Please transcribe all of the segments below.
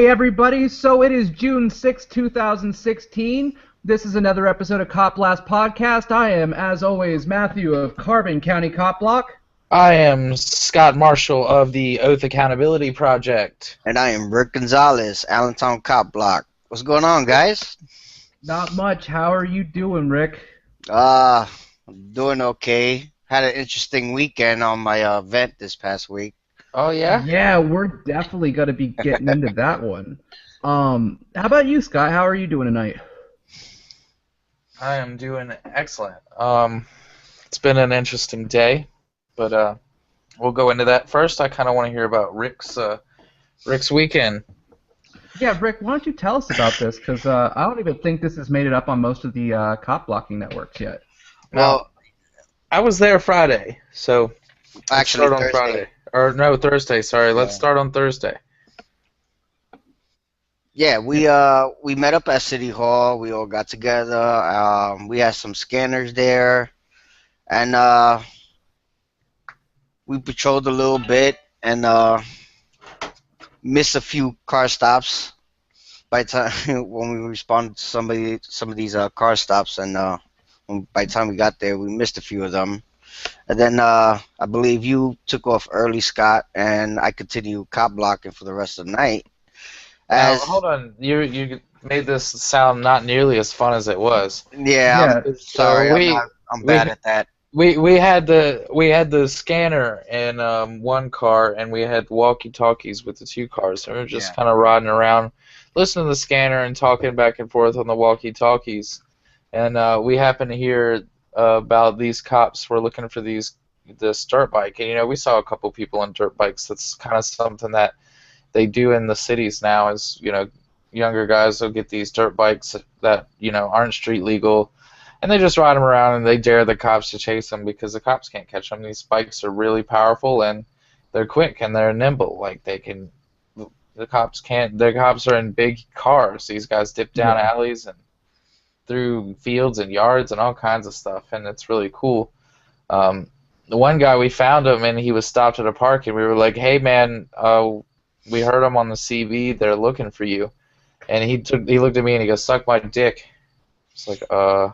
Hey everybody, so it is June 6, 2016. This is another episode of Cop Blast Podcast. I am, as always, Matthew of Carbon County Cop Block. I am Scott Marshall of the Oath Accountability Project. And I am Rick Gonzales, Allentown Cop Block. What's going on, guys? Not much. How are you doing, Rick? I'm doing okay. Had an interesting weekend on my event this past week. Oh, yeah? Yeah, we're definitely going to be getting into that one. How about you, Scott? How are you doing tonight? I am doing excellent. It's been an interesting day, but we'll go into that first. I kind of want to hear about Rick's weekend. Yeah, Rick, why don't you tell us about this? Because I don't even think this has made it up on most of the cop blocking networks yet. Well, I was there Friday, so actually let's start on Thursday. Friday. Or no, Thursday. Sorry, let's start on Thursday. Yeah, we met up at City Hall. We all got together. We had some scanners there, and we patrolled a little bit and missed a few car stops. By the time when we responded to some of these car stops, and by the time we got there, we missed a few of them. And then I believe you took off early, Scott, and I continued cop blocking for the rest of the night. Now, hold on. You made this sound not nearly as fun as it was. Yeah, I'm sorry. I'm bad at that. We had the scanner in one car, and we had walkie-talkies with the two cars. So we were just kind of riding around, listening to the scanner and talking back and forth on the walkie-talkies. And we happened to hear about these cops were looking for this dirt bike. And we saw a couple people on dirt bikes. That's kind of something that they do in the cities now. Is younger guys will get these dirt bikes that aren't street legal. And they just ride them around and they dare the cops to chase them because the cops can't catch them. These bikes are really powerful and they're quick and they're nimble. Like the cops can't. The cops are in big cars. These guys dip down alleys and through fields and yards and all kinds of stuff, and it's really cool. The one guy, we found him and he was stopped at a park, and we were like, "Hey man, we heard him on the CV. They're looking for you." And he looked at me and he goes, "Suck my dick." It's like, and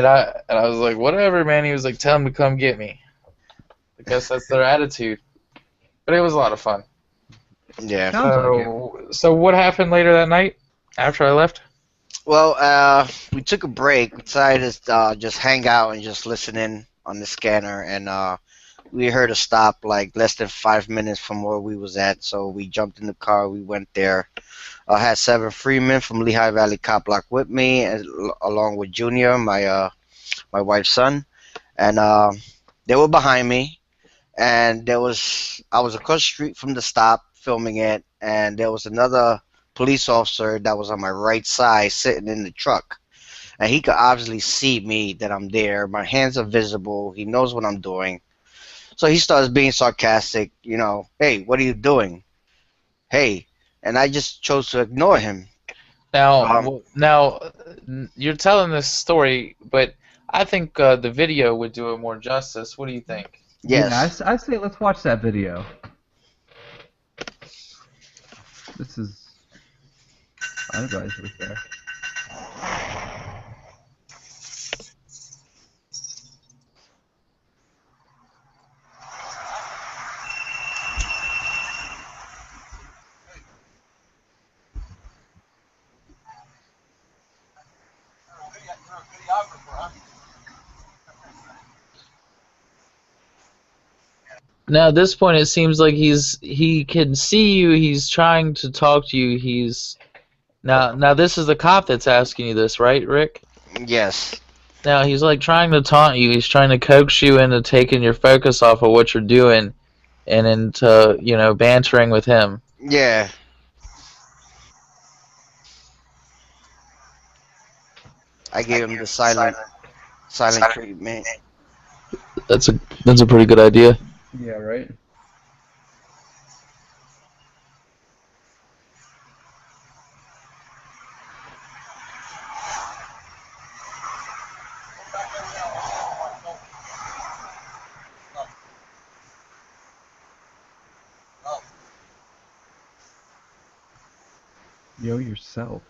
I was like, whatever, man. He was like, tell him to come get me. I guess that's their attitude. But it was a lot of fun. Yeah. So what happened later that night after I left? Well, we took a break. We decided to just hang out and just listen in on the scanner, and we heard a stop like less than 5 minutes from where we was at. So we jumped in the car. We went there. I had Seven Freeman from Lehigh Valley Cop Block with me, along with Junior, my wife's son, and they were behind me. And I was across the street from the stop filming it, and there was another police officer that was on my right side sitting in the truck, and he could obviously see me, that I'm there. My hands are visible. He knows what I'm doing. So he starts being sarcastic, "Hey, what are you doing? Hey." And I just chose to ignore him. Now you're telling this story, but I think the video would do it more justice. What do you think? Yes. Yeah, I say let's watch that video. This is... I didn't realize it was there. Now at this point, it seems like he can see you. He's trying to talk to you. Now this is the cop that's asking you this, right, Rick? Yes. Now he's like trying to taunt you. He's trying to coax you into taking your focus off of what you're doing, and into bantering with him. Yeah. I gave him the silent treatment. That's a pretty good idea. Yeah, right? Yo yourself.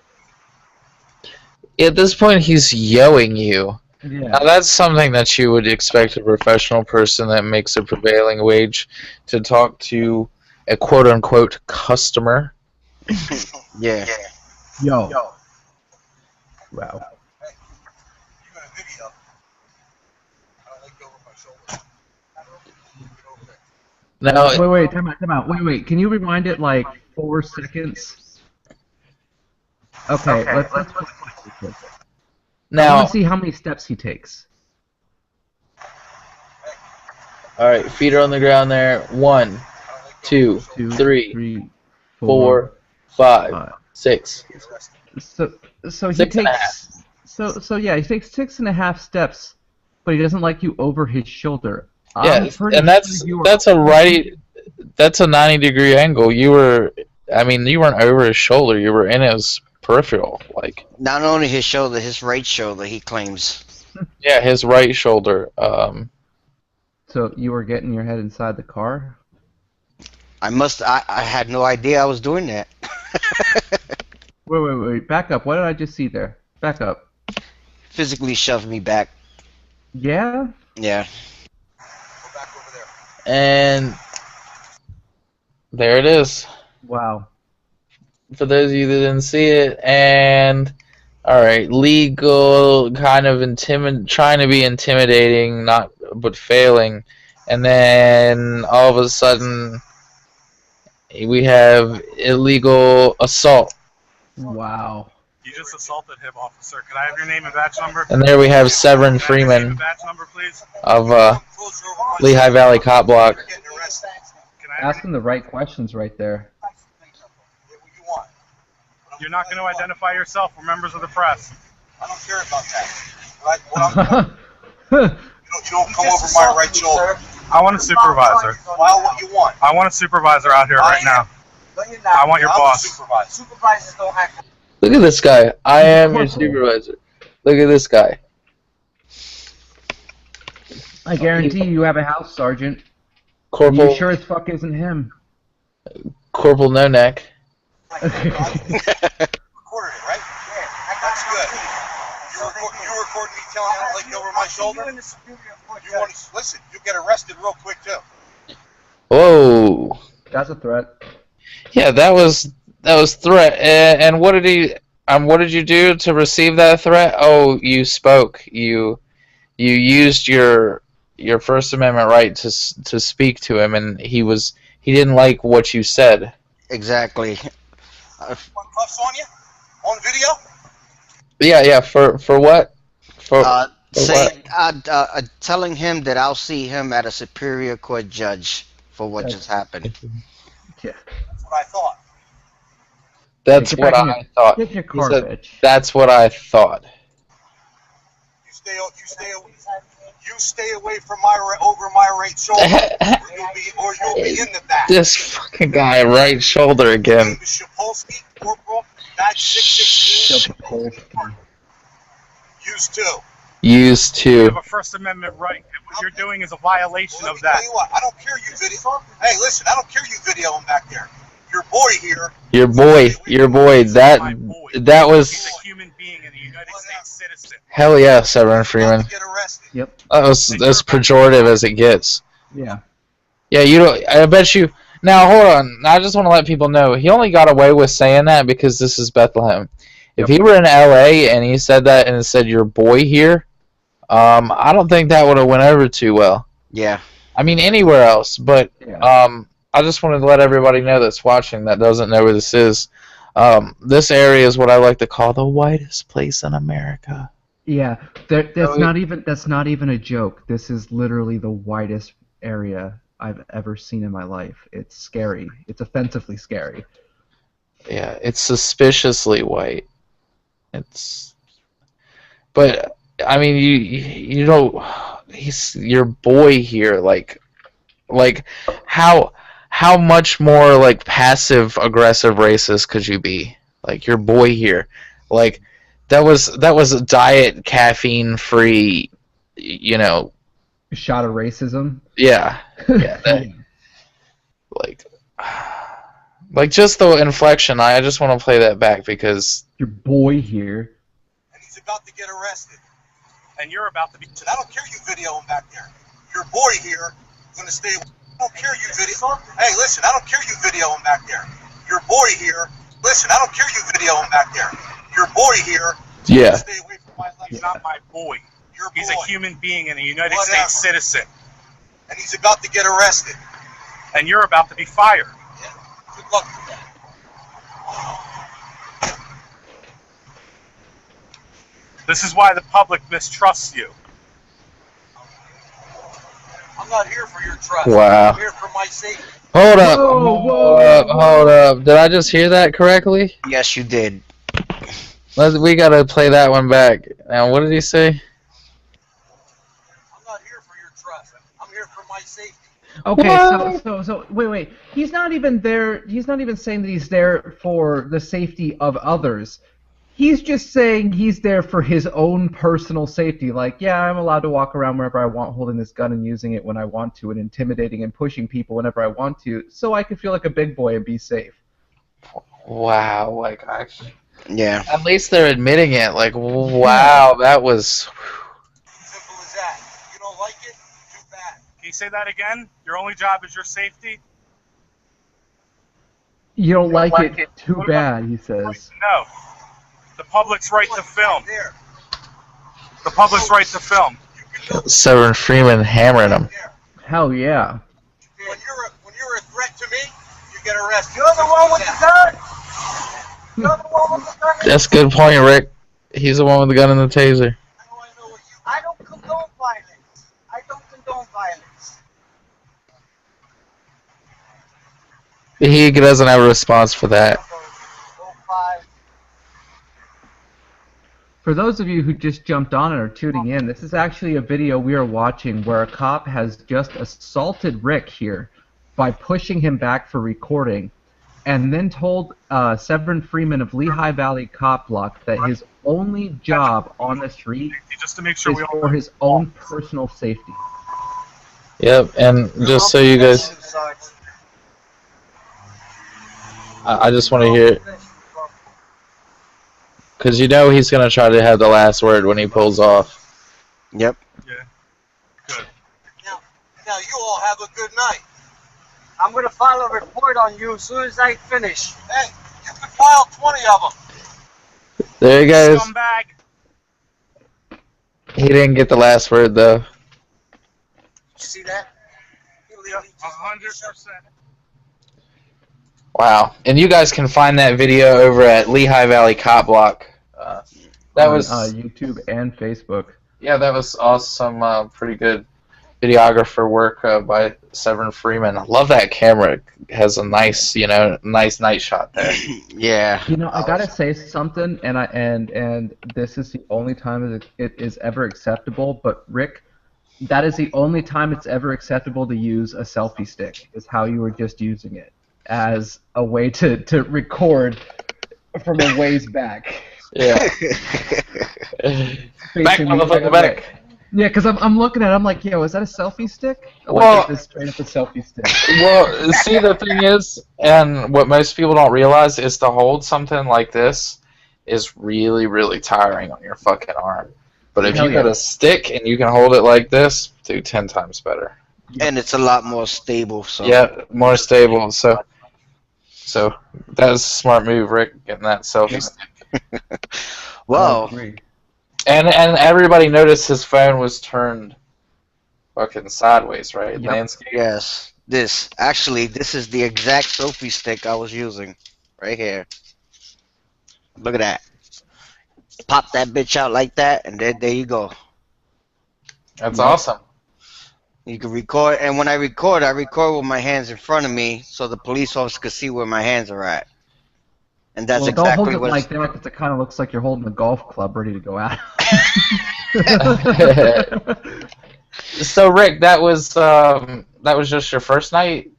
At this point, he's yoing you. Yeah. Now, that's something that you would expect a professional person that makes a prevailing wage to talk to a quote-unquote customer. Yeah. Yo. Wow. Now, Wait, time out. Wait. Can you rewind it like 4 seconds? Okay, let's I now, want to see how many steps he takes. all right, feet are on the ground there. 1, 2, 3, 4, 5, 6. So he 6.5. takes. So yeah, he takes 6.5 steps, but he doesn't like you over his shoulder. Yeah, and that's a right. That's a 90-degree angle. You weren't over his shoulder. You were in his peripheral, like. Not only his shoulder, his right shoulder, he claims. Yeah, his right shoulder. So you were getting your head inside the car? I had no idea I was doing that. Wait. Back up. What did I just see there? Back up. Physically shoved me back. Yeah? Yeah. And there it is. Wow. For those of you that didn't see it, and alright, legal, kind of trying to be intimidating, but failing, and then all of a sudden we have illegal assault. Wow. You just assaulted him, officer. Can I have your name and badge number? And there we have Severin Freeman Badge number, please. of Lehigh Valley Cop Block. Asking the right questions right there. You're not going to identify yourself. We're members of the press. I don't care about that. You don't come over my right shoulder. I want a supervisor. File what you want. I want a supervisor out here right now. I want your boss. Supervisors don't have. Look at this guy. I am your supervisor. Look at this guy. I guarantee you have a house, Sergeant. Corporal. You sure as fuck isn't him. Corporal No Neck. Recorded it, right? Yeah. That's good. You recorded me telling him to look over my shoulder? You want to listen? You get arrested real quick too. Whoa. That's a threat. Yeah, that was threat. And what did he? What did you do to receive that threat? Oh, you spoke. You used your First Amendment right to speak to him, and he didn't like what you said. Exactly. Cuffs on you? On video? Yeah. For what? For what? Telling him that I'll see him at a superior court judge for what just happened. Yeah. That's what I thought. That's what I thought. Get your car, He said, bitch. that's what I thought. You stay away from over my right shoulder, or you'll be in the back. This fucking guy, right shoulder again. Shapolsky, Corporal, badge 616. Used to. You have a First Amendment right. What you're doing is a violation of that. Tell you what, I don't care you video. Hey, listen, I don't care you videoing back there. Your boy here. Your boy. That was. He's a human being and a United States citizen. Hell yeah, Severin Freeman. Get arrested. Yep. That was as pejorative as it gets. Yeah. Yeah, you don't. I bet you. Now hold on. I just want to let people know he only got away with saying that because this is Bethlehem. If he were in L.A. and he said that and it said your boy here, I don't think that would have went over too well. Yeah. I mean anywhere else, but I just wanted to let everybody know that's watching that doesn't know where this is. This area is what I like to call the whitest place in America. Yeah, that's not even a joke. This is literally the whitest area I've ever seen in my life. It's scary. It's offensively scary. Yeah, it's suspiciously white. But I mean, you know, he's your boy here. Like how much more like passive aggressive racist could you be? Like your boy here, like that was a diet caffeine free, you know, shot of racism. Yeah. Like Like, just the inflection, I just want to play that back because... Your boy here. And he's about to get arrested. And you're about to be... I don't care you video him back there. Your boy here is going to stay... I don't care you video... Hey, listen, I don't care you video him back there. Your boy here... Listen, I don't care you video him back there. Your boy here... Yeah. Stay away from my legs. He's not my boy. He's a human being and a United States citizen. And he's about to get arrested. And you're about to be fired. Yeah. Good luck with that. This is why the public mistrusts you. I'm not here for your trust. Wow. I'm here for my safety. Hold up. Whoa. Hold up. Did I just hear that correctly? Yes, you did. We gotta play that one back. Now, what did he say? I'm not here for your trust. I'm here for my safety. Okay, so wait. He's not even there. He's not even saying that he's there for the safety of others. He's just saying he's there for his own personal safety. Like, yeah, I'm allowed to walk around wherever I want, holding this gun and using it when I want to, and intimidating and pushing people whenever I want to, so I can feel like a big boy and be safe. Wow, like, Yeah. at least they're admitting it. Like, wow, that was... Simple as that. You don't like it? Too bad. Can you say that again? Your only job is your safety? You don't like it? Too bad, he says. No. The public's right to film. The public's right to film. Severin Freeman hammering him. Hell yeah. When you're a threat to me, you get arrested. You're the one with the gun. You're the one with the gun. That's a good point, Rick. He's the one with the gun and the taser. I don't condone violence. I don't condone violence. He doesn't have a response for that. For those of you who just jumped on and are tuning in, this is actually a video we are watching where a cop has just assaulted Rick here by pushing him back for recording, and then told Severin Freeman of Lehigh Valley Cop Block that his only job on the street Just to make sure is we all for his own personal safety. Yep, and just so you guys... I just want to hear it. Because you know he's going to try to have the last word when he pulls off. Yep. Yeah. Good. Now you all have a good night. I'm gonna file a report on you as soon as I finish. Hey, you can file 20 of them. There he goes. Scumbag. He didn't get the last word, though. See that? 100%. Wow. And you guys can find that video over at Lehigh Valley Cop Block. That was... YouTube and Facebook. Yeah, that was awesome. Pretty good videographer work by Severin Freeman. I love that camera. It has a nice, nice night shot there. Yeah. You know, I gotta say something, and this is the only time it is ever acceptable. But Rick, that is the only time it's ever acceptable to use a selfie stick. Is how you were just using it as a way to record from a ways back. Yeah. Back, motherfucker, back. Yeah, because I'm looking at it, I'm like, yo, is that a selfie stick? Well, it's straight up a selfie stick. Well, see, the thing is, and what most people don't realize is to hold something like this is really, really tiring on your fucking arm. But if you got a stick and you can hold it like this, do 10 times better. And it's a lot more stable. So. Yeah, more stable. So that was a smart move, Rick, getting that selfie stick. Well, and everybody noticed his phone was turned fucking sideways, right? Yep. Landscape. yes. This is the exact selfie stick I was using, right here. Look at that. Pop that bitch out like that, and there you go. That's awesome. You can record, and when I record with my hands in front of me, so the police officer can see where my hands are at. And that's don't exactly hold it what. like that, because it kind of looks like you're holding a golf club ready to go out. So Rick, that was just your first night.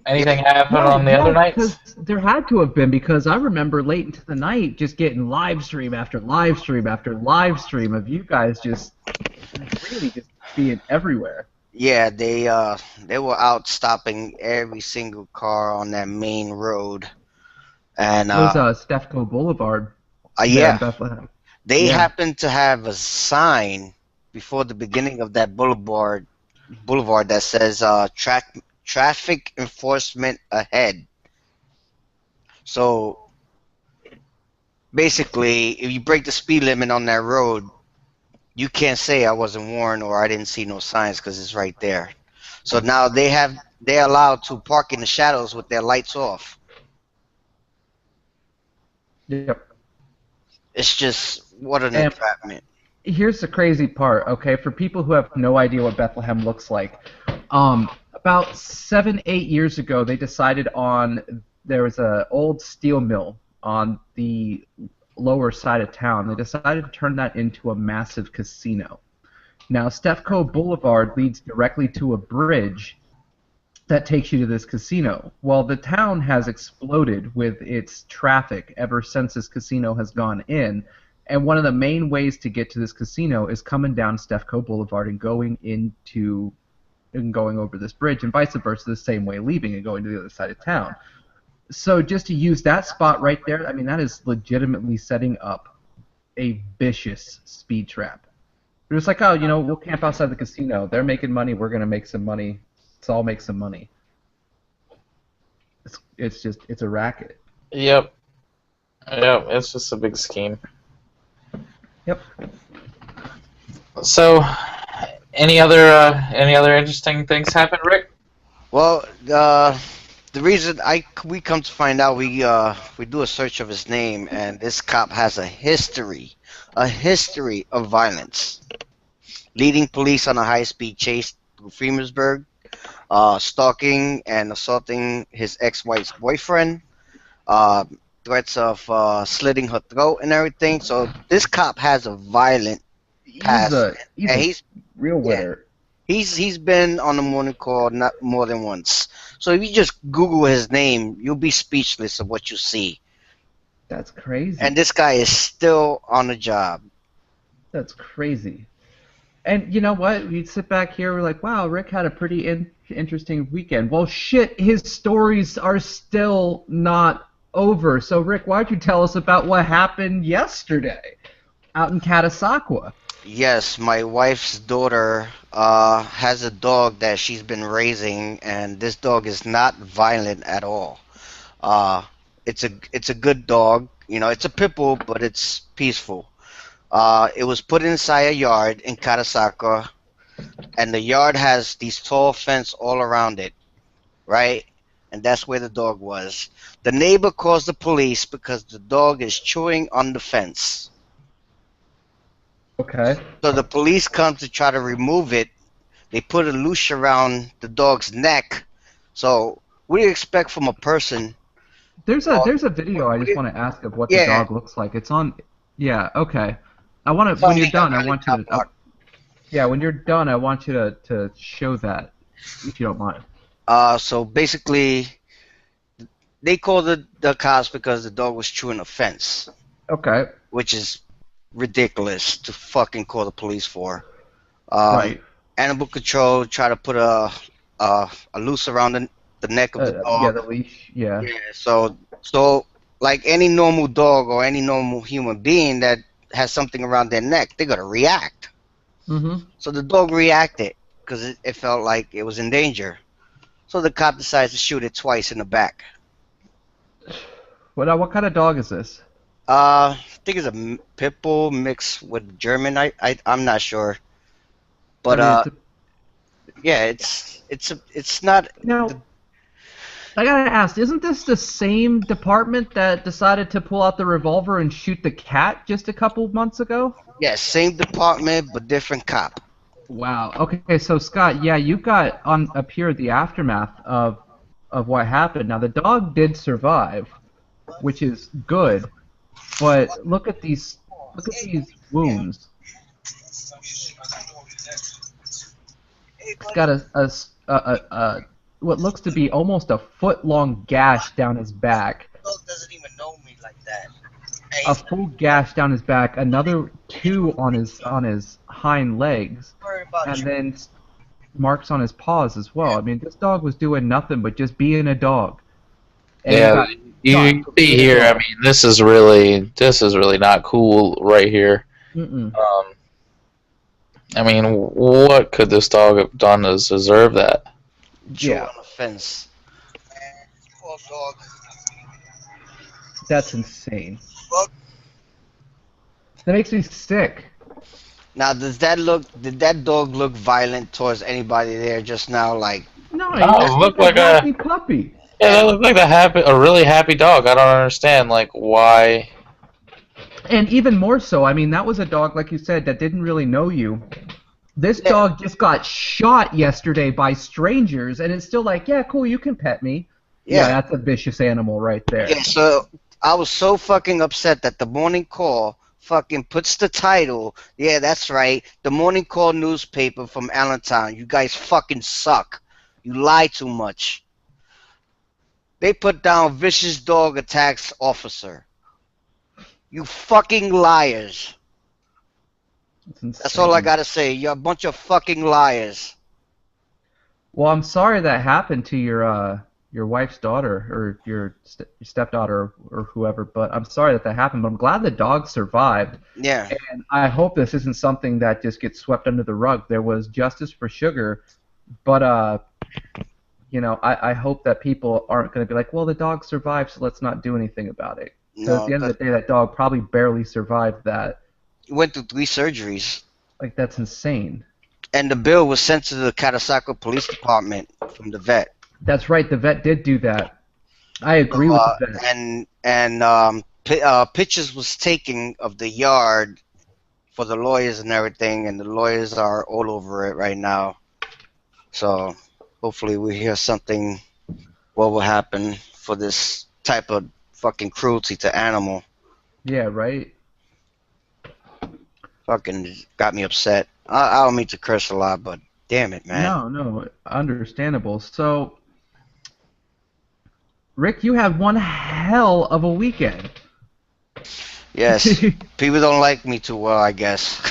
Anything happened on the other nights? There had to have been, because I remember late into the night just getting live stream after live stream after live stream of you guys just really just being everywhere. Yeah, they were out stopping every single car on that main road, and It was Stefco Boulevard there in yeah, Bethlehem. they Yeah. happened to have a sign before the beginning of that boulevard that says traffic enforcement ahead. So basically, if you break the speed limit on that road, you can't say I wasn't warned or I didn't see no signs because it's right there. So now they're allowed to park in the shadows with their lights off. Yep. It's just what an And entrapment. here's the crazy part, okay? For people who have no idea what Bethlehem looks like, about 7, 8 years ago, they decided there was a old steel mill on the lower side of town. They decided to turn that into a massive casino. Now, Stefco Boulevard leads directly to a bridge that takes you to this casino. Well, the town has exploded with its traffic ever since this casino has gone in. And one of the main ways to get to this casino is coming down Stefco Boulevard and going over this bridge, and vice versa, the same way, leaving and going to the other side of town. So just to use that spot right there, I mean, that is legitimately setting up a vicious speed trap. They're just like, oh, we'll camp outside the casino. They're making money. We're going to make some money. Let's all make some money. It's a racket. Yep. Yep. It's just a big scheme. Yep. So, any other interesting things happen, Rick? Well, the reason we come to find out, we do a search of his name, and this cop has a history of violence, leading police on a high-speed chase through Freemasburg, stalking and assaulting his ex-wife's boyfriend, threats of slitting her throat and everything. So this cop has a violent past. He's a real winner. He's been on the morning call not more than once. So if you just Google his name, you'll be speechless of what you see. That's crazy. And this guy is still on the job. That's crazy. And you know what? We sit back here, we're like, wow, Rick had a pretty interesting weekend. Well, shit, his stories are still not over. So, Rick, why'd you tell us about what happened yesterday out in Catasauqua? Yes, my wife's daughter has a dog that she's been raising, and this dog is not violent at all. It's a good dog. It's a pit bull, but it's peaceful. It was put inside a yard in Catasauqua, and the yard has these tall fence all around it, right? And that's where the dog was. The neighbor calls the police because the dog is chewing on the fence. Okay. So the police come to try to remove it. They put a leash around the dog's neck. So what do you expect from a person? There's a video I just want to ask of what the dog looks like. It's on. Yeah. Okay. When you're done, I want you to. When you're done, I want you to show that, if you don't mind. So basically, they called the cops because the dog was chewing a fence. Okay. Which is ridiculous to fucking call the police for. Right. Animal control tried to put a noose around the neck of the dog. Yeah, the leash. Yeah. Yeah. So like any normal dog or any normal human being that has something around their neck, they're gonna react. Mm-hmm. So the dog reacted because it felt like it was in danger. So the cop decides to shoot it twice in the back. What kind of dog is this? I think it's a pit bull mixed with German. I'm not sure, but yeah, it's not. I gotta ask, isn't this the same department that decided to pull out the revolver and shoot the cat just a couple months ago? Yes, same department but different cop. Wow. Okay, so Scott, yeah, you got up here the aftermath of what happened. Now the dog did survive, which is good. But look at these wounds. It's got a what looks to be almost a foot-long gash down his back. The dog doesn't even know me like that. A full gash down his back, another 2 on his hind legs, and then marks on his paws as well. I mean, this dog was doing nothing but just being a dog. And Yeah, you can see here. I mean, this is really not cool right here. I mean, what could this dog have done to deserve that? Chew on the fence. That's insane. That makes me sick. Now, did that dog look violent towards anybody there just now? Like, no, it looked like a happy puppy. Yeah, that looked like a really happy dog. I don't understand, like, why. And even more so, I mean, that was a dog, like you said, that didn't really know you. This dog just got shot yesterday by strangers, and it's still like, yeah, cool, you can pet me. Yeah, that's a vicious animal right there. Yeah, so I was so fucking upset that the Morning Call fucking puts the title, yeah, that's right, the Morning Call newspaper from Allentown. You guys fucking suck. You lie too much. They put down vicious dog attacks officer. You fucking liars. That's all I gotta say. You're a bunch of fucking liars. Well, I'm sorry that happened to your wife's daughter or your stepdaughter or whoever, but I'm sorry that happened. But I'm glad the dog survived. Yeah. And I hope this isn't something that just gets swept under the rug. There was justice for Sugar, but you know, I hope that people aren't going to be like, well, the dog survived, so let's not do anything about it. So at the end of the day, that dog probably barely survived that. He went through 3 surgeries. Like, that's insane. And the bill was sent to the Catasauqua Police Department from the vet. That's right, the vet did do that. I agree with the vet. And pictures was taken of the yard for the lawyers and everything, and the lawyers are all over it right now. So hopefully we hear something, what will happen for this type of fucking cruelty to animal. Yeah, right? Fucking got me upset. I don't mean to curse a lot, but damn it, man. No, understandable. So, Rick, you had one hell of a weekend. Yes. People don't like me too well, I guess.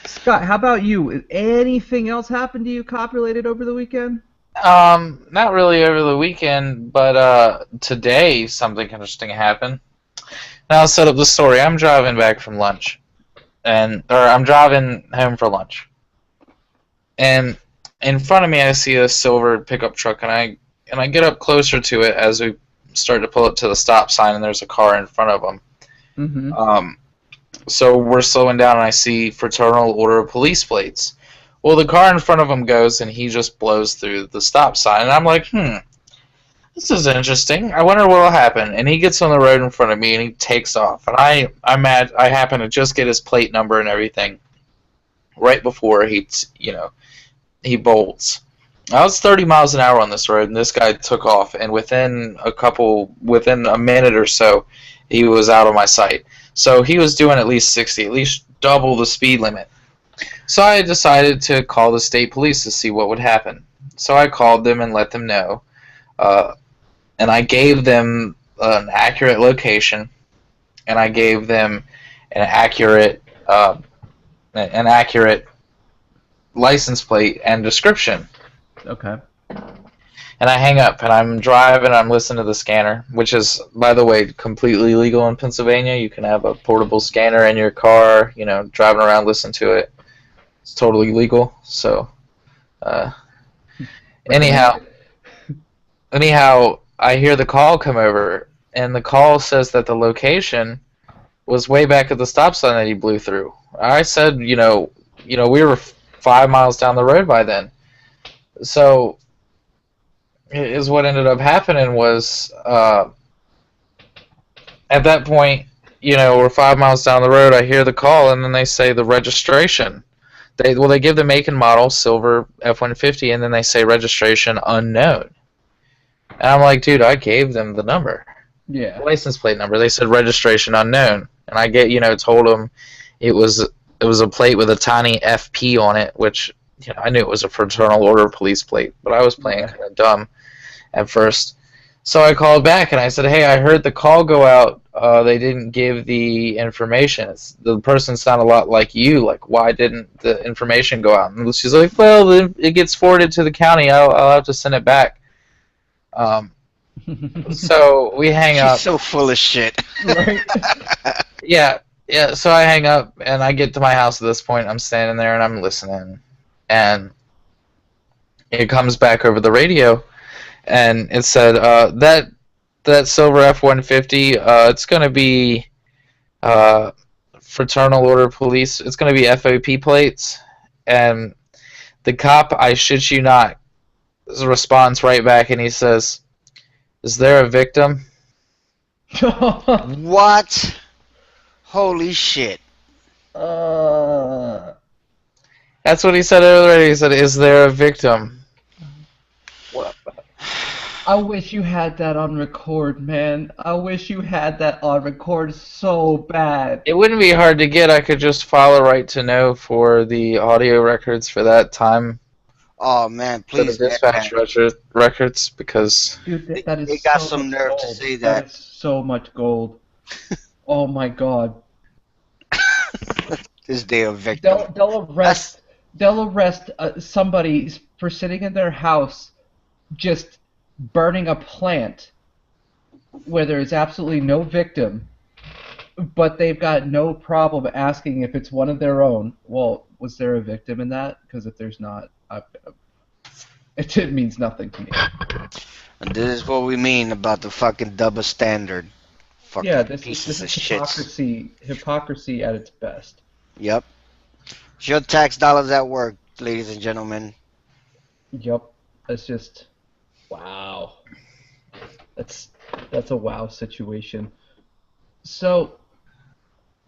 Scott, how about you? Anything else happen to you cop-related over the weekend? Not really over the weekend, but today something interesting happened. Now I'll set up the story. I'm driving back from lunch, I'm driving home for lunch, and in front of me I see a silver pickup truck, and I get up closer to it as we start to pull up to the stop sign, and there's a car in front of them. Mm-hmm. So we're slowing down, and I see Fraternal Order of Police plates. Well, the car in front of him goes, and he just blows through the stop sign, and I'm like, this is interesting. I wonder what will happen. And he gets on the road in front of me, and he takes off. And I happen to just get his plate number and everything right before he bolts. I was 30 miles an hour on this road, and this guy took off. And within a minute or so, he was out of my sight. So he was doing at least 60, at least double the speed limit. So I decided to call the state police to see what would happen. So I called them and let them know. And I gave them an accurate location, and I gave them an accurate license plate and description. Okay. And I hang up, and I'm driving, I'm listening to the scanner, which is, by the way, completely legal in Pennsylvania. You can have a portable scanner in your car, driving around, listen to it. It's totally legal. So, anyhow, I hear the call come over, and the call says that the location was way back at the stop sign that he blew through. I said, we were 5 miles down the road by then. So, is what ended up happening was, at that point, we're 5 miles down the road, I hear the call, and then they say the registration. They give the make and model, silver F-150, and then they say registration unknown. And I'm like, dude, I gave them the number. Yeah. License plate number. They said registration unknown. And I told them it was a plate with a tiny FP on it, which I knew it was a Fraternal Order Police plate, but I was playing kind of dumb at first. So I called back and I said, "Hey, I heard the call go out. They didn't give the information. The person sounded a lot like you. Like, why didn't the information go out?" And she's like, "Well, it gets forwarded to the county. I'll have to send it back." So we hang up. She's so full of shit. Right? Yeah, yeah. So I hang up and I get to my house at this point. I'm standing there and I'm listening, and it comes back over the radio, and it said that silver F-150. It's gonna be fraternal order police. It's gonna be FOP plates, and the cop, I shit you not, responds right back and he says, "Is there a victim?" What? Holy shit. uh, That's what he said earlier. He said, "Is there a victim?" I wish you had that on record, man. I wish you had that on record so bad. It wouldn't be hard to get. I could just file a right to know for the audio records for that time. Oh man, For the please. dispatch records, because Dude, that is They got so some much nerve to gold. say that. That is so much gold. Oh my god. This day of victim. They'll arrest somebody for sitting in their house just burning a plant where there is absolutely no victim, but they've got no problem asking if it's one of their own. Well, was there a victim in that? Because if there's not, it means nothing to me. And this is what we mean about the fucking double standard. Fucking Yeah, this pieces is of shits. hypocrisy at its best. Yep. It's your tax dollars at work, ladies and gentlemen. Yup, that's just wow. That's a wow situation. So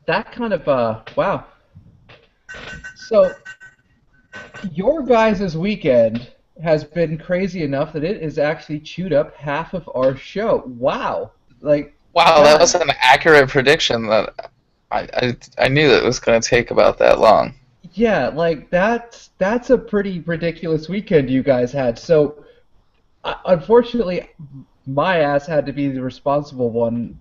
that kind of wow. So your guys' weekend has been crazy enough that it has actually chewed up half of our show. Wow. Like wow, that was an accurate prediction. That I knew that it was going to take about that long. yeah, like that's a pretty ridiculous weekend you guys had. So unfortunately, my ass had to be the responsible one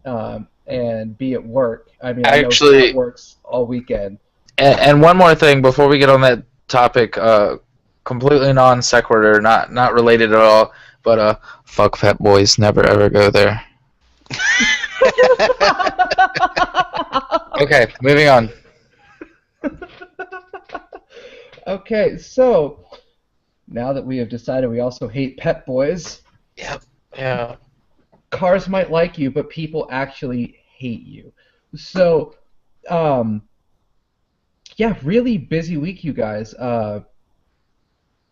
and be at work. I mean, I know Actually, Scott works all weekend. And one more thing before we get on that topic, completely non sequitur, not related at all, but fuck fat boys, never ever go there. Okay, moving on. Okay, so now that we have decided we also hate pet boys, Yep. Yeah. cars might like you, but people actually hate you. So, yeah, really busy week, you guys.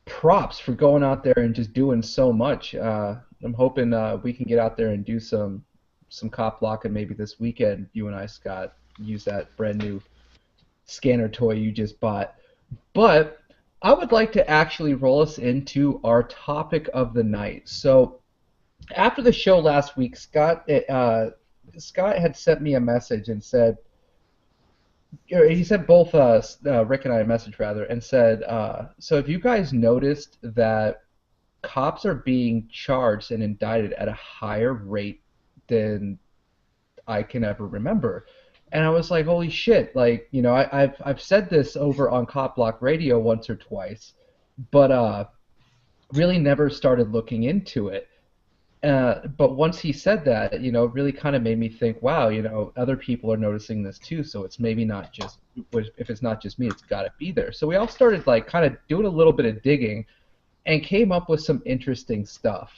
Props for going out there and just doing so much. I'm hoping we can get out there and do some cop blocking maybe this weekend. You and I, Scott, use that brand new scanner toy you just bought. But I would like to actually roll us into our topic of the night. So after the show last week, Scott had sent me a message and said, he sent both Rick and I a message rather, and said, so have you guys noticed that cops are being charged and indicted at a higher rate than I can ever remember? And I was like, holy shit! Like, you know, I've said this over on Cop Block Radio once or twice, but really never started looking into it. But once he said that, you know, it really kind of made me think, wow, you know, other people are noticing this too. So it's maybe not just, if it's not just me, it's got to be there. So we all started like kind of doing a little bit of digging, and came up with some interesting stuff.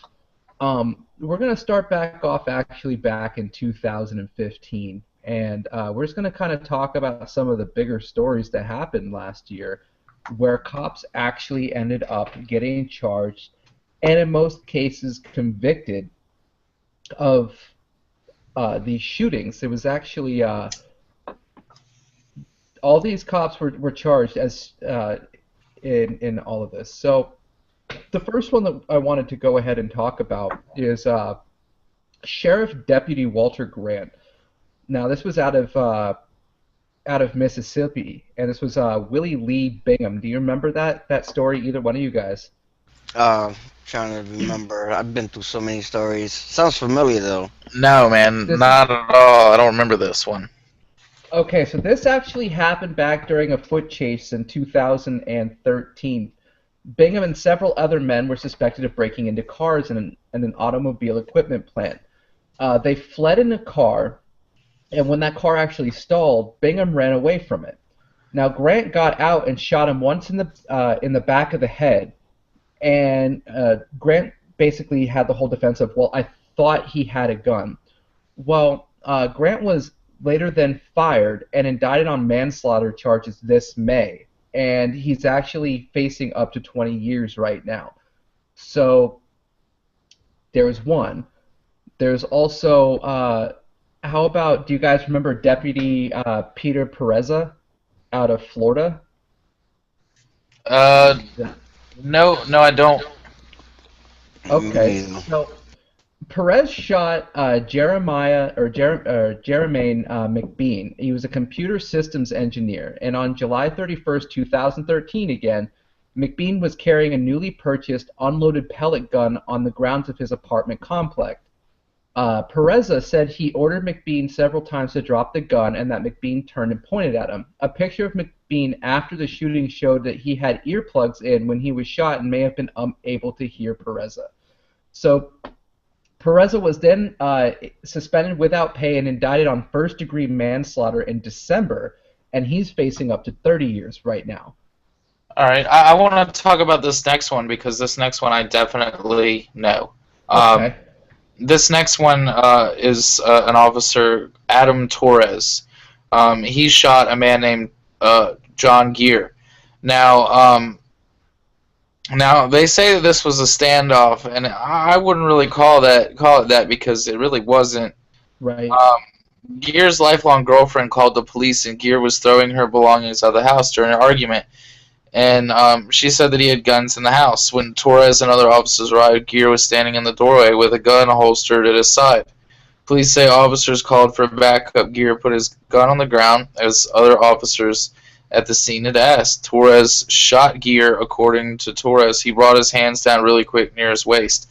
We're gonna start back off actually back in 2015. And we're just going to kind of talk about some of the bigger stories that happened last year where cops actually ended up getting charged and in most cases convicted of these shootings. It was actually all these cops were charged as in all of this. So the first one that I wanted to go ahead and talk about is Sheriff Deputy Walter Grant. Now, this was out of Mississippi, and this was Willie Lee Bingham. Do you remember that story, either one of you guys? Trying to remember. I've been through so many stories. Sounds familiar though. No, man, This not at all. I don't remember this one. Okay, so this actually happened back during a foot chase in 2013. Bingham and several other men were suspected of breaking into cars in an automobile equipment plant. They fled in a car, and when that car actually stalled, Bingham ran away from it. Now Grant got out and shot him once in the back of the head, and Grant basically had the whole defense of, well, I thought he had a gun. Well, Grant was later then fired and indicted on manslaughter charges this May, and he's actually facing up to 20 years right now. So there's one. There's also, how about, do you guys remember Deputy Peter Pereza out of Florida? No, I don't. Okay, Mm. so Perez shot Jermaine McBean. He was a computer systems engineer, and on July 31st, 2013 again, McBean was carrying a newly purchased unloaded pellet gun on the grounds of his apartment complex. Pereza said he ordered McBean several times to drop the gun and that McBean turned and pointed at him. A picture of McBean after the shooting showed that he had earplugs in when he was shot and may have been unable to hear Pereza. So Pereza was then suspended without pay and indicted on first-degree manslaughter in December, and he's facing up to 30 years right now. All right, I want to talk about this next one because this next one I definitely know. Okay. This next one is an officer, Adam Torres. He shot a man named John Gear. Now they say that this was a standoff, and I wouldn't really call it that because it really wasn't. Right. Gear's lifelong girlfriend called the police, and Gear was throwing her belongings out of the house during an argument. And she said that he had guns in the house. When Torres and other officers arrived, Gear was standing in the doorway with a gun holstered at his side. Police say officers called for backup. Gear put his gun on the ground, as other officers at the scene had asked. Torres shot Gear. According to Torres, he brought his hands down really quick near his waist.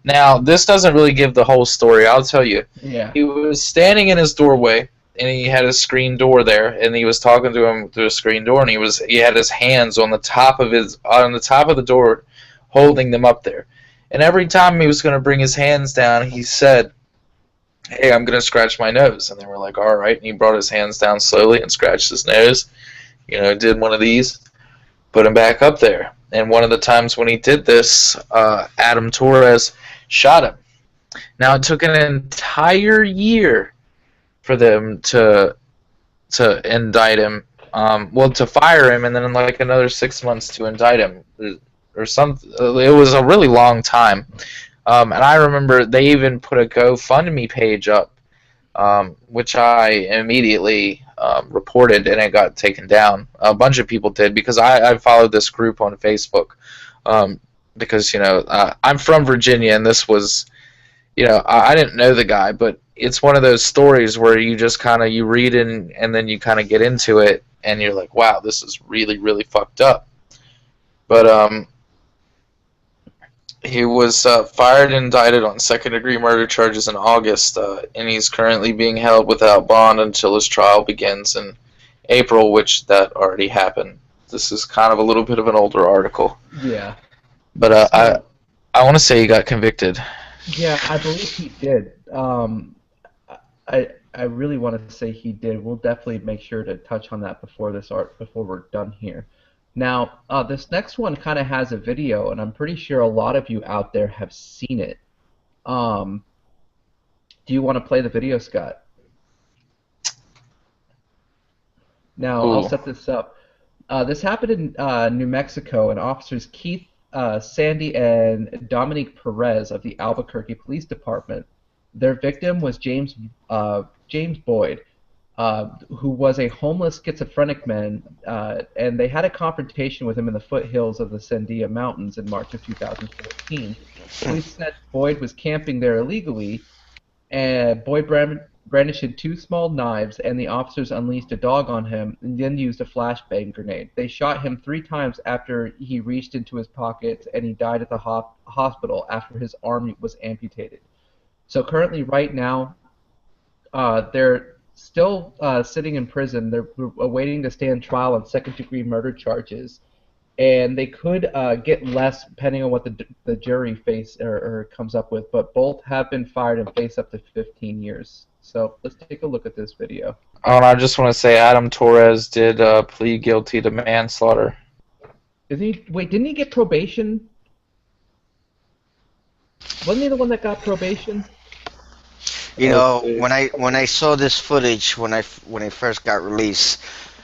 Now, this doesn't really give the whole story, I'll tell you. Yeah. He was standing in his doorway, and he had a screen door there, and he was talking to him through a screen door, and he had his hands on the top of the door, holding them up there. And every time he was going to bring his hands down, he said, "Hey, I'm going to scratch my nose." And they were like, "All right." And he brought his hands down slowly and scratched his nose. Did one of these, put him back up there. And one of the times when he did this, Adam Torres shot him. Now, it took an entire year for them to indict him, to fire him, and then like another 6 months to indict him, or something. It was a really long time, and I remember they even put a GoFundMe page up, which I immediately reported, and it got taken down. A bunch of people did because I followed this group on Facebook, because I'm from Virginia, and this was, I didn't know the guy, but it's one of those stories where you just you read it and then you kind of get into it and you're like, wow, this is really, really fucked up. But he was fired and indicted on second-degree murder charges in August, and he's currently being held without bond until his trial begins in April, which that already happened. This is kind of a little bit of an older article. Yeah. But I want to say he got convicted. Yeah, I believe he did. I really want to say he did. We'll definitely make sure to touch on that before we're done here. Now, this next one kind of has a video, and I'm pretty sure a lot of you out there have seen it. Do you want to play the video, Scott? Now, Ooh. I'll set this up. This happened in New Mexico, and officers Keith Sandy and Dominique Perez of the Albuquerque Police Department. Their victim was James Boyd, who was a homeless schizophrenic man, and they had a confrontation with him in the foothills of the Sandia Mountains in March of 2014. Police said Boyd was camping there illegally, and Boyd brandishing two small knives, and the officers unleashed a dog on him and then used a flashbang grenade. They shot him 3 times after he reached into his pockets, and he died at the hospital after his arm was amputated. So currently, right now, they're still sitting in prison. They're awaiting to stand trial on second-degree murder charges, and they could get less depending on what the jury face or comes up with. But both have been fired and face up to 15 years. So let's take a look at this video. Oh, and I just want to say Adam Torres did plead guilty to manslaughter. Wait, didn't he get probation? Wasn't he the one that got probation? You know, when I saw this footage when it first got released,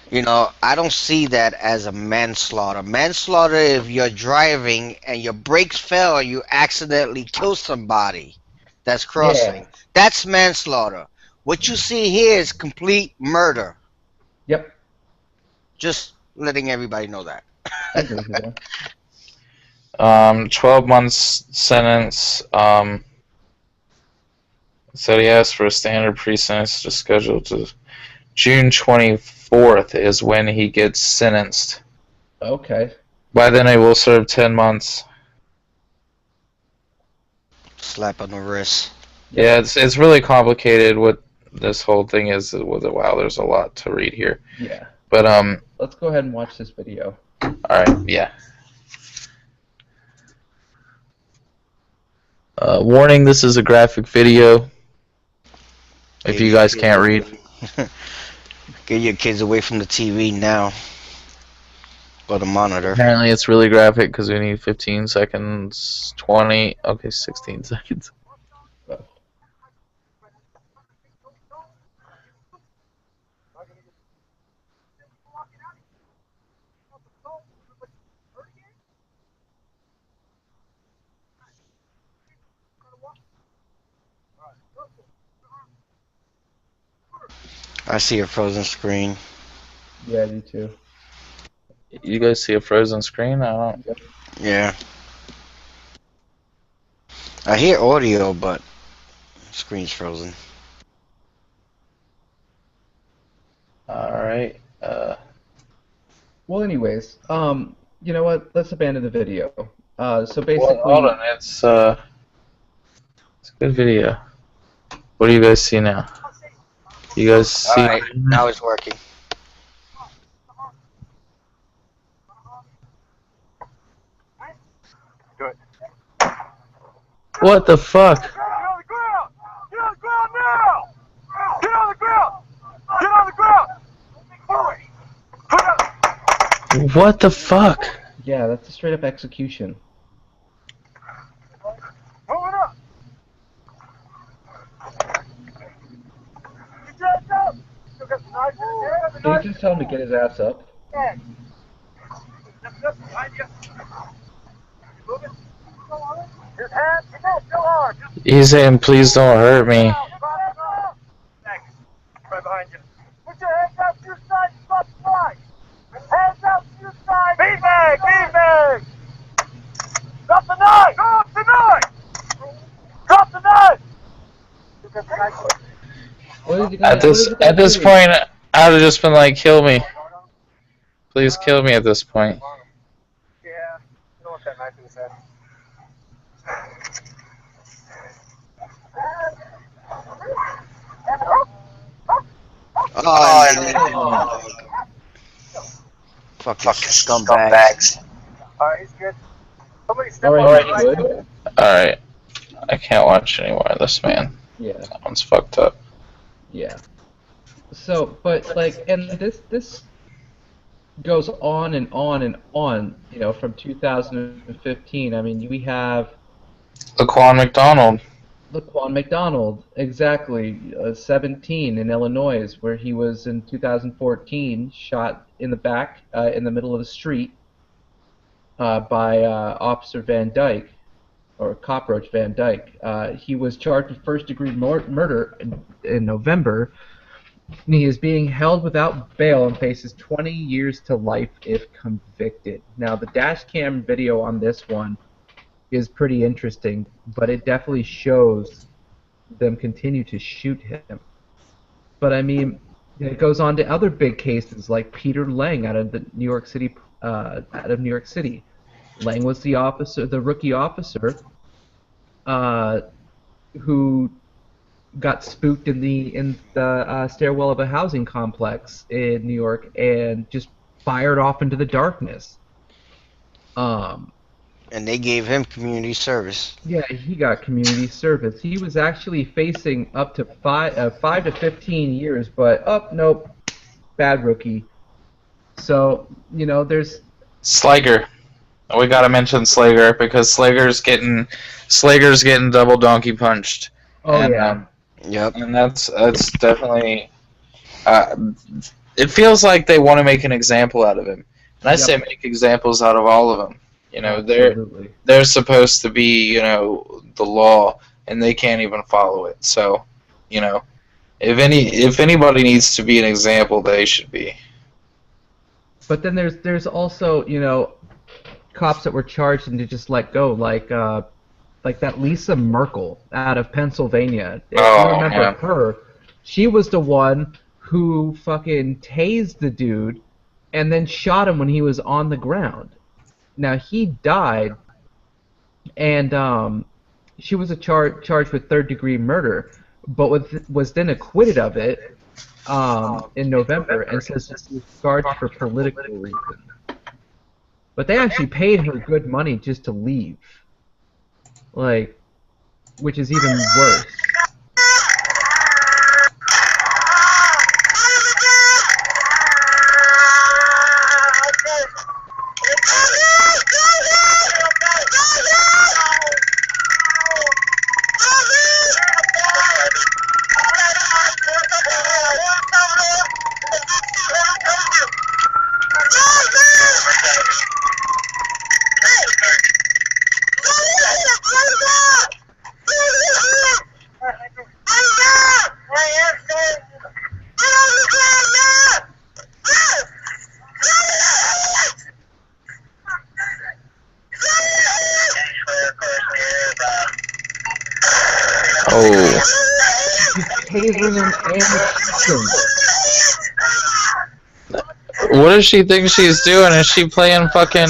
you know, I don't see that as a manslaughter. Manslaughter, if you're driving and your brakes fail or you accidentally kill somebody that's crossing, yeah. That's manslaughter. What you see here is complete murder. Yep. Just letting everybody know that. 12 months sentence. So he asked for a standard pre-sentence just scheduled to June 24th is when he gets sentenced. Okay. By then he will serve 10 months. Slap on the wrist. Yeah, it's really complicated what this whole thing is. Wow, there's a lot to read here. Yeah. But let's go ahead and watch this video. All right. Yeah. Warning: this is a graphic video. If you guys can't read. Get your kids away from the TV now. Or the monitor. Apparently it's really graphic because we need 15 seconds, 20, okay, 16 seconds. I see a frozen screen. Yeah, I do too. You guys see a frozen screen? I don't. Yeah. I hear audio, but screen's frozen. Alright. Well, anyways, you know what? Let's abandon the video. So basically. Well, hold on. It's a good video. What do you guys see now? You guys see? Alright, now it's working. Good. What the fuck? Get on the ground! Get on the ground now! Get on the ground! Get on the ground! Hurry! What the fuck? Yeah, that's a straight up execution. Move it up! Get your ass up! You got the knife in his hand? Can you just tell him to get his ass up? Yeah. Behind you. Move it. His hands, you go, still hard. He's saying, please don't hurt me. Thanks. Right behind you. Put your hands out to your side, stop the line. Hands out to your side. Beanbag, beanbag. Drop the knife. Drop the knife. Drop the knife. At this point, I would have just been like, kill me. Please kill me at this point. Yeah, I don't want that knife in his head. Oh, fucking scumbags. Alright, he's good. Somebody step Alright, on good. Alright. I can't watch any more of this, man. Yeah. That one's fucked up. Yeah. So, but like, and this goes on and on and on, you know, from 2015. I mean, we have Laquan McDonald. Laquan McDonald, exactly, 17 in Illinois, where he was in 2014 shot in the back in the middle of the street by Officer Van Dyke, or Cockroach Van Dyke. He was charged with first-degree murder in November. He is being held without bail and faces 20 years to life if convicted. Now, the dash cam video on this one is pretty interesting, but it definitely shows them continue to shoot him. But I mean, it goes on to other big cases like Peter Lang out of the New York City, out of New York City. Lang was the officer, the rookie officer, uh, who got spooked in the stairwell of a housing complex in New York and just fired off into the darkness. Um, And they gave him community service. yeah, he got community service. He was actually facing up to 5 to 15 years, but nope, bad rookie. So there's Slager. We gotta mention Slager because Slager's getting double donkey punched. oh And, yeah, Yep. and that's definitely. It feels like they want to make an example out of him, and I say make examples out of all of them. absolutely. They're supposed to be the law, and they can't even follow it. So, if anybody needs to be an example, they should be. But then there's also cops that were charged and to just let go, like that Lisa Merkel out of Pennsylvania. If you remember man. her, she was the one who fucking tased the dude and then shot him when he was on the ground. Now he died, and she was charged with third-degree murder, but was then acquitted of it in November and says she was charged for political reasons. But they actually paid her good money just to leave, which is even worse. Oh. She's tasing him and shooting. What does she think she's doing? Is she playing fucking...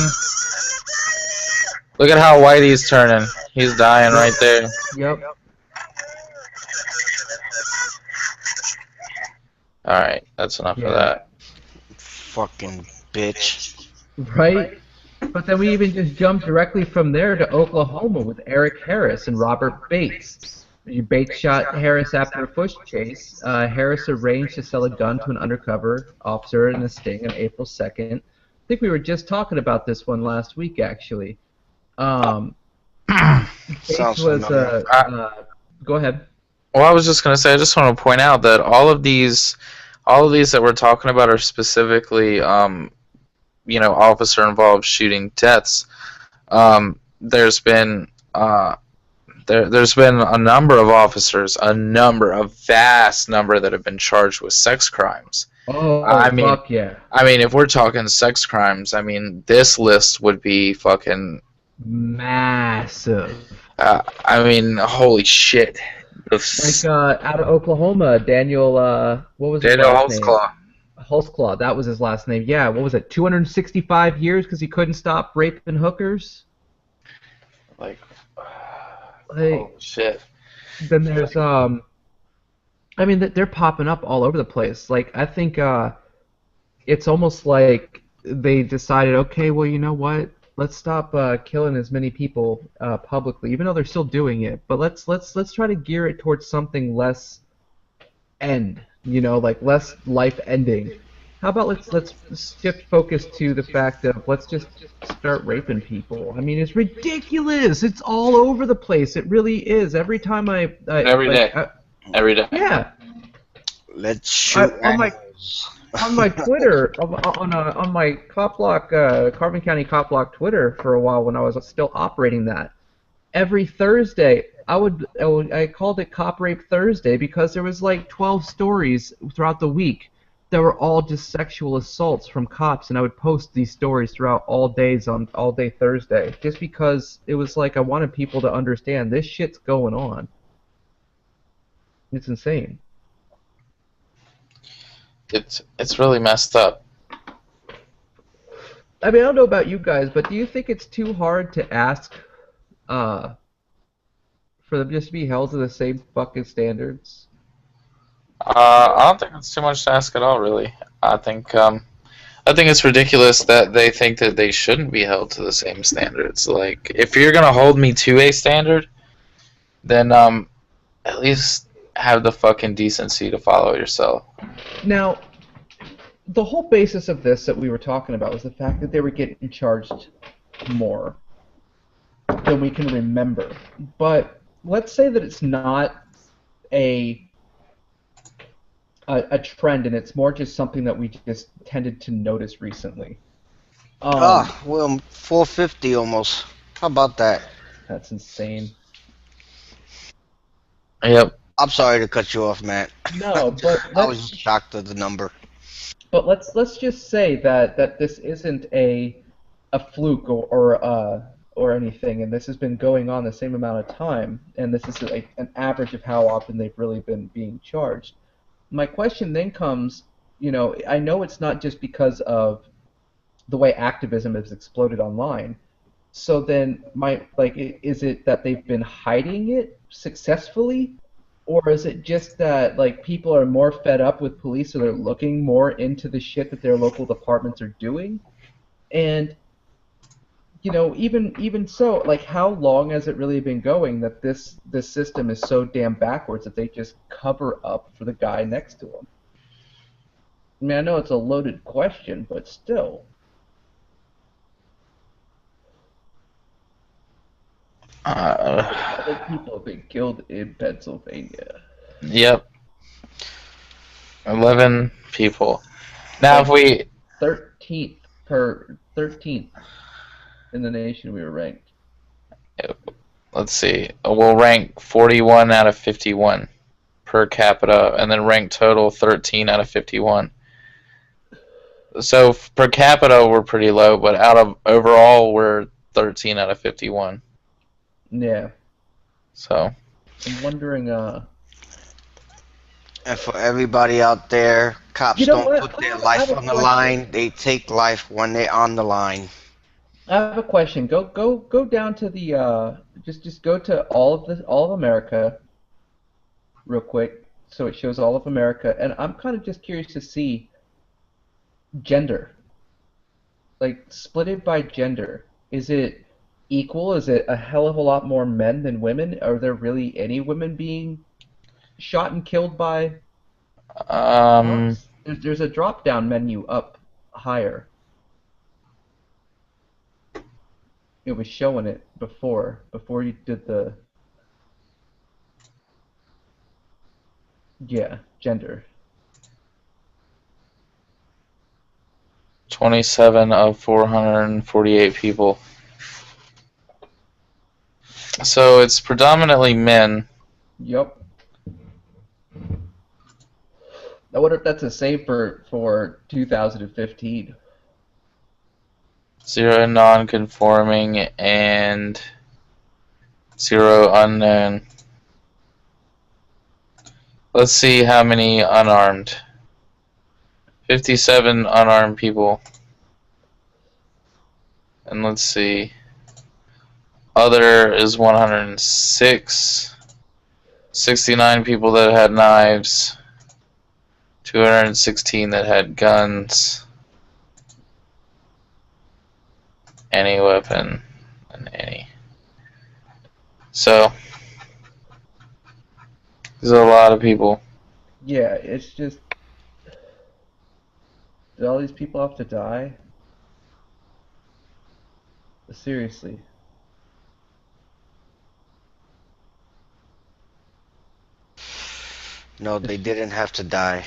Look at how white he's turning. He's dying right there. Yep. Alright, that's enough of that. Fucking bitch. Right? But then we even just jumped directly from there to Oklahoma with Eric Harris and Robert Bates. Bates shot Harris after a push chase. Harris arranged to sell a gun to an undercover officer in a sting on April 2nd. I think we were just talking about this one last week, actually. Bates was, go ahead. Well, I was just going to say, I just want to point out that all of these that we're talking about are specifically, officer-involved shooting deaths. There's been a number of officers, a vast number that have been charged with sex crimes. Oh, fuck yeah. I mean, if we're talking sex crimes, I mean, this list would be fucking... massive. I mean, holy shit. Like, out of Oklahoma, Daniel, what was his last name? Holtzclaw, that was his last name. Yeah, what was it, 265 years because he couldn't stop raping hookers? Oh, shit. Then there's, I mean, they're popping up all over the place. Like, I think it's almost like they decided, okay, well, you know what? Let's stop killing as many people publicly, even though they're still doing it. But let's try to gear it towards something less like less life-ending. How about let's shift focus to the fact of let's just start raping people. I mean, it's ridiculous. It's all over the place. It really is. Every time every day. Yeah. Let's shoot. On my Twitter, on my Cop Block, Carbon County Cop Block Twitter for a while when I was still operating that, every Thursday I called it Cop Rape Thursday because there was like 12 stories throughout the week that were all just sexual assaults from cops, and I would post these stories throughout all days on All Day Thursday just because it was like I wanted people to understand this shit's going on. It's insane. it's really messed up. I mean, I don't know about you guys, but do you think it's too hard to ask uh, for them just to be held to the same fucking standards? I don't think it's too much to ask at all, really. I think it's ridiculous that they think that they shouldn't be held to the same standards. Like, if you're gonna hold me to a standard, then at least have the fucking decency to follow yourself. Now, the whole basis of this that we were talking about was the fact that they were getting charged more than we can remember. But let's say that it's not a trend, and it's more just something that we just tended to notice recently. Well, 450 almost. How about that? That's insane. Yep. I'm sorry to cut you off, Matt. No, but I was shocked at the number. But let's just say that this isn't a fluke or anything, and this has been going on the same amount of time, and this is an average of how often they've really been being charged. My question then comes, I know it's not just because of the way activism has exploded online. So then, is it that they've been hiding it successfully, or is it just that people are more fed up with police, so they're looking more into the shit that their local departments are doing? And even so, how long has it really been going that this system is so damn backwards that they just cover up for the guy next to them? I mean, I know it's a loaded question, but still. Other people have been killed in Pennsylvania. Yep. 11 people. Now, if we 13th in the nation we were ranked. let's see, we'll rank 41 out of 51 per capita, and then rank total 13 out of 51. So per capita we're pretty low, but out of overall we're 13 out of 51. Yeah. So I'm wondering. And for everybody out there, cops don't put their life on the line. They take life when they're on the line. I have a question. Go down to the just go to all of America real quick, so it shows all of America, and I'm kind of just curious to see gender. Split it by gender. Is it equal? Is it a hell of a lot more men than women? Are there really any women being shot and killed by cops? There's a drop down menu up higher. It was showing it before you did the gender. 27 of 448 people. So it's predominantly men. Yep. I wonder if that's the same for 2015. 0 non-conforming and 0 unknown. Let's see how many unarmed. 57 unarmed people. And let's see. Other is 106. 69 people that had knives. 216 that had guns. Any weapon and any. So there's a lot of people. Yeah, it's just, did all these people have to die? Seriously. No, they didn't have to die.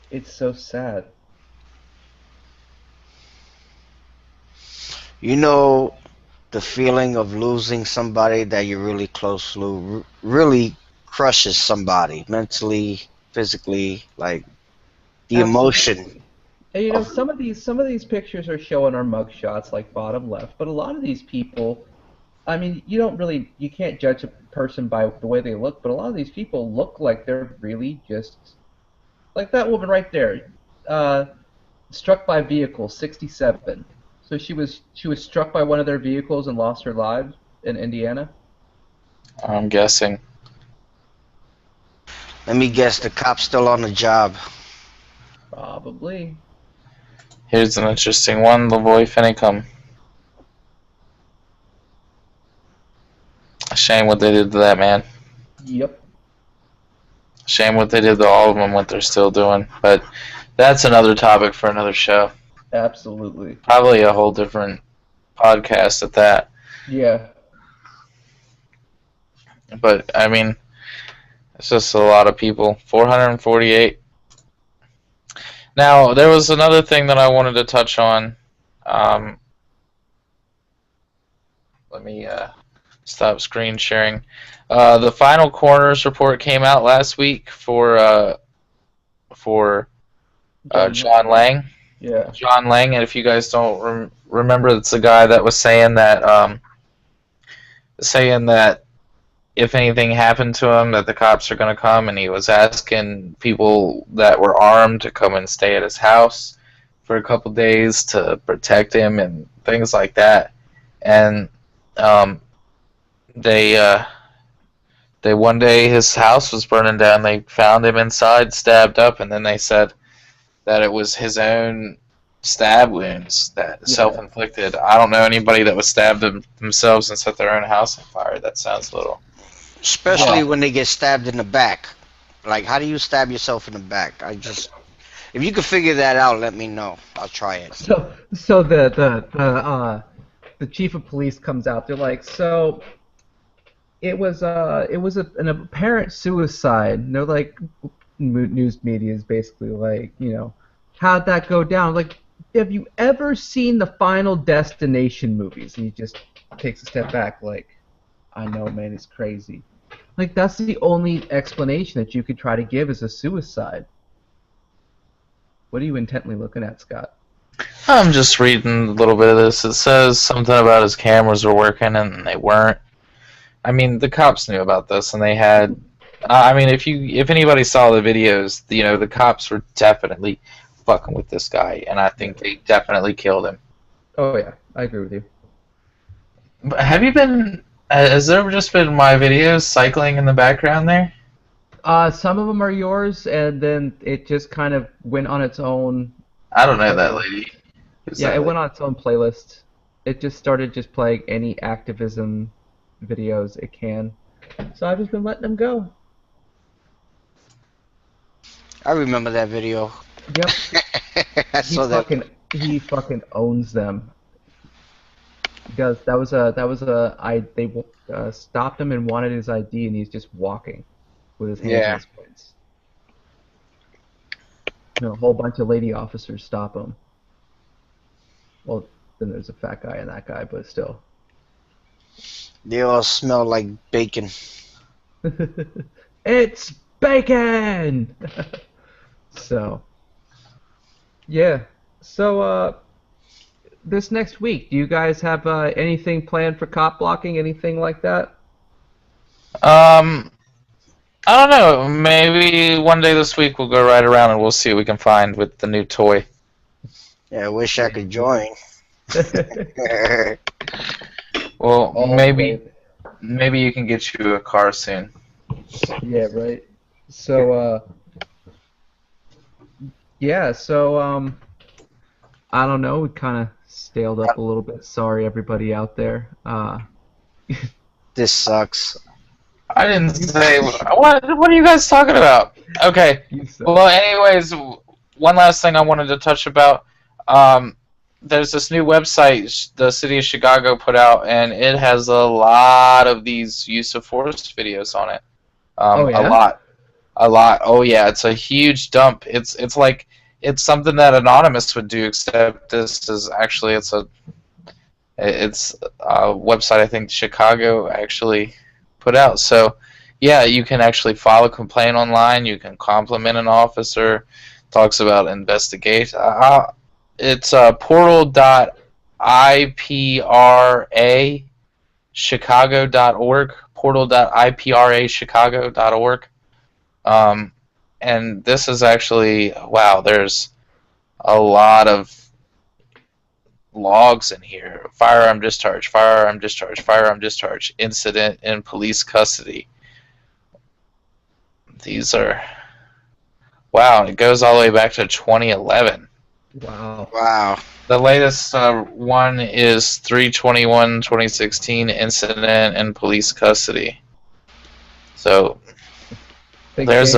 It's so sad. You know, the feeling of losing somebody that you're really close to really crushes somebody mentally, physically, the emotion. And some of these pictures are showing our mug shots, bottom left, but a lot of these people, I mean, you can't judge a person by the way they look, but a lot of these people look like they're really just Like that woman right there, struck by vehicle, 67. So she was struck by one of their vehicles and lost her life in Indiana. I'm guessing. Let me guess, the cop's still on the job. Probably. Here's an interesting one, Lavoy Finicum. Shame what they did to that man. Yep. Shame what they did to all of them, what they're still doing. But that's another topic for another show. Absolutely. Probably a whole different podcast at that. Yeah. But, I mean, it's just a lot of people. 448. Now, there was another thing that I wanted to touch on. Let me stop screen sharing. The final coroner's report came out last week for John Lang. Yeah. John Lang, and if you guys don't remember, it's the guy that was saying that if anything happened to him, that the cops are going to come, and he was asking people that were armed to come and stay at his house for a couple days to protect him and things like that. And they one day his house was burning down. They found him inside, stabbed up, and then they said that it was his own stab wounds, that self-inflicted. I don't know anybody that was stabbed themselves and set their own house on fire. That sounds a little... Especially when they get stabbed in the back. Like, how do you stab yourself in the back? If you could figure that out, let me know. I'll try it. So the chief of police comes out. They're like, so it was an apparent suicide. And they're like, news media is basically like, how'd that go down? Like, have you ever seen the Final Destination movies? And he just takes a step back, like, I know, man, it's crazy. Like, that's the only explanation that you could try to give is a suicide. What are you intently looking at, Scott? I'm just reading a little bit of this. It says something about his cameras were working and they weren't. I mean, the cops knew about this, and they had... I mean, if anybody saw the videos, the cops were definitely fucking with this guy, and I think they definitely killed him. Oh, yeah. I agree with you. But have you been... Has there just been my videos cycling in the background there? Some of them are yours, and then it just kind of went on its own. I don't know that lady. It went on its own playlist. It just started just playing any activism videos it can. So I've just been letting them go. I remember that video. Yep. I saw that. He fucking owns them. Because they stopped him and wanted his ID, and he's just walking with his hands in his points. A whole bunch of lady officers stop him. Well, then there's a fat guy and that guy, but still. They all smell like bacon. It's bacon! So, yeah. So, this next week, do you guys have anything planned for cop blocking, anything like that? I don't know. Maybe one day this week we'll go right around and we'll see what we can find with the new toy. Yeah, I wish I could join. Well, maybe you can get you a car soon. Yeah, right. So, I don't know. We kind of staled up a little bit. Sorry, everybody out there. This sucks. I didn't say... What are you guys talking about? Okay. Well, anyways, one last thing I wanted to touch about. There's this new website the city of Chicago put out, and it has a lot of these use of force videos on it. A lot. Oh yeah, it's a huge dump. It's like it's something that Anonymous would do, except this is actually it's a website I think Chicago actually put out. So yeah, you can actually file a complaint online. You can compliment an officer. Talks about investigate. It's portal.iprachicago.org. Portal.iprachicago.org. and this is actually, wow, there's a lot of logs in here. Firearm discharge, firearm discharge, firearm discharge, incident in police custody. These are, wow, it goes all the way back to 2011. Wow. Wow. The latest one is 3/21/2016, incident in police custody. So Think there's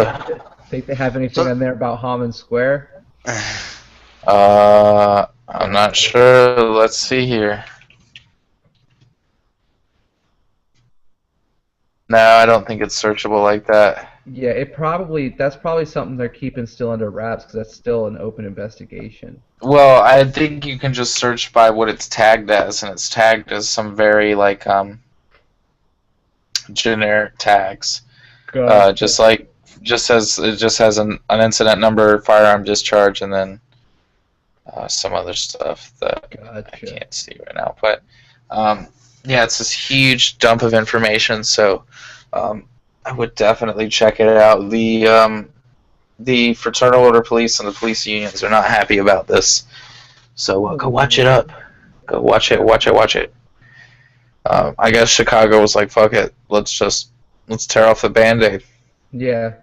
think they have anything in there about Hammond Square? I'm not sure. Let's see here. No, I don't think it's searchable like that. Yeah, that's probably something they're keeping still under wraps because that's still an open investigation. Well, I think you can just search by what it's tagged as, and it's tagged as some very like generic tags. Just has an incident number, firearm discharge, and then some other stuff that I can't see right now. But yeah, it's this huge dump of information. So I would definitely check it out. The Fraternal Order Police and the police unions are not happy about this. So go watch it up. Go watch it. I guess Chicago was like, fuck it. Let's tear off the Band-Aid. Yeah.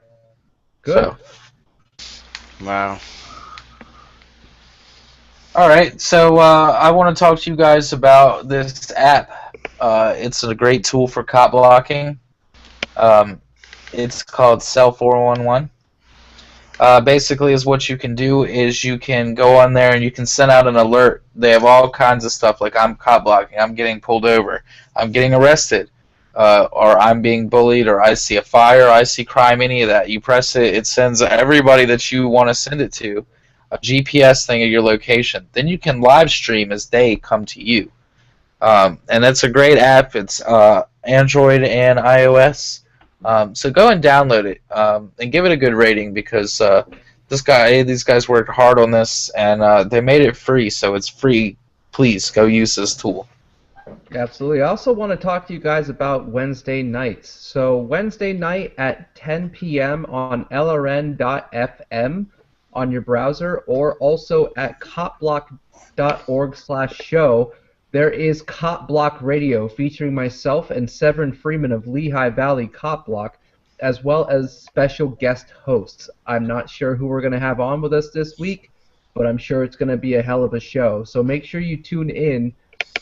Good. So. Wow. Alright, so I want to talk to you guys about this app. It's a great tool for cop blocking. It's called Cell 411. Basically, is what you can do is you can go on there and you can send out an alert. They have all kinds of stuff like I'm cop blocking, I'm getting pulled over, I'm getting arrested, or I'm being bullied, or I see a fire, I see crime, any of that. You press it, it sends everybody that you want to send it to a GPS thing of your location. Then you can live stream as they come to you. And that's a great app. It's Android and iOS. So go and download it and give it a good rating because these guys worked hard on this and they made it free, so it's free. Please go use this tool. Absolutely. I also want to talk to you guys about Wednesday nights. So Wednesday night at 10 p.m. on lrn.fm on your browser, or also at copblock.org/show. There is Cop Block Radio featuring myself and Severin Freeman of Lehigh Valley Cop Block, as well as special guest hosts. I'm not sure who we're going to have on with us this week, but I'm sure it's going to be a hell of a show. So make sure you tune in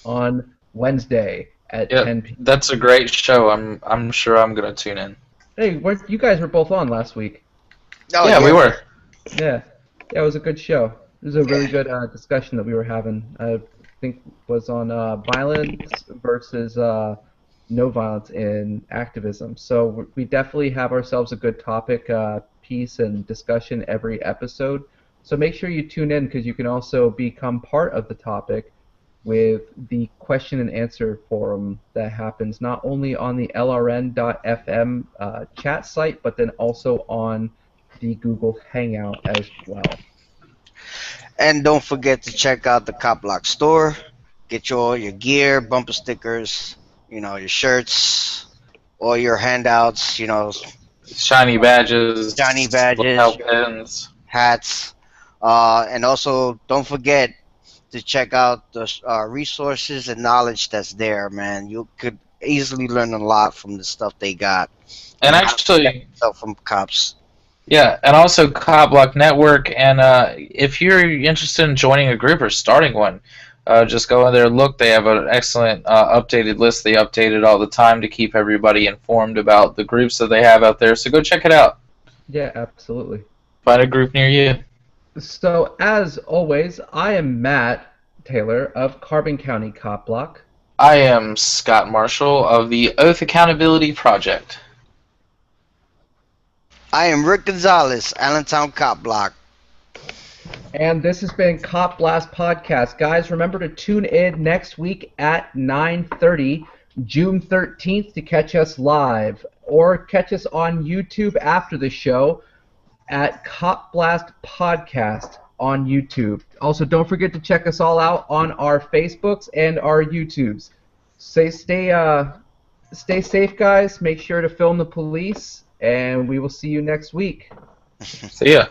on Wednesday at 10 p.m. That's a great show. I'm sure I'm going to tune in. Hey, you guys were both on last week. Oh, yeah, we were. Yeah, it was a good show. It was a really good discussion that we were having. I think was on violence versus no violence in activism. So we definitely have ourselves a good topic piece and discussion every episode. So make sure you tune in because you can also become part of the topic with the question and answer forum that happens not only on the lrn.fm chat site, but then also on the Google Hangout as well. And don't forget to check out the Cop Block store. Get your gear, bumper stickers, your shirts, all your handouts, shiny badges, pins, hats. And also don't forget to check out the resources and knowledge that's there, man. You could easily learn a lot from the stuff they got. And actually, from cops. Yeah, and also Cop Block Network, and if you're interested in joining a group or starting one, just go in there and look. They have an excellent updated list. They update it all the time to keep everybody informed about the groups that they have out there, so go check it out. Yeah, absolutely. Find a group near you. So, as always, I am Matt Taylor of Carbon County Cop Block. I am Scott Marshall of the Oath Accountability Project. I am Rick Gonzales, Allentown Cop Block. And this has been Cop Blast Podcast. Guys, remember to tune in next week at 9:30, June 13th, to catch us live. Or catch us on YouTube after the show at Cop Blast Podcast on YouTube. Also, don't forget to check us all out on our Facebooks and our YouTubes. Stay safe, guys. Make sure to film the police. And we will see you next week. See ya.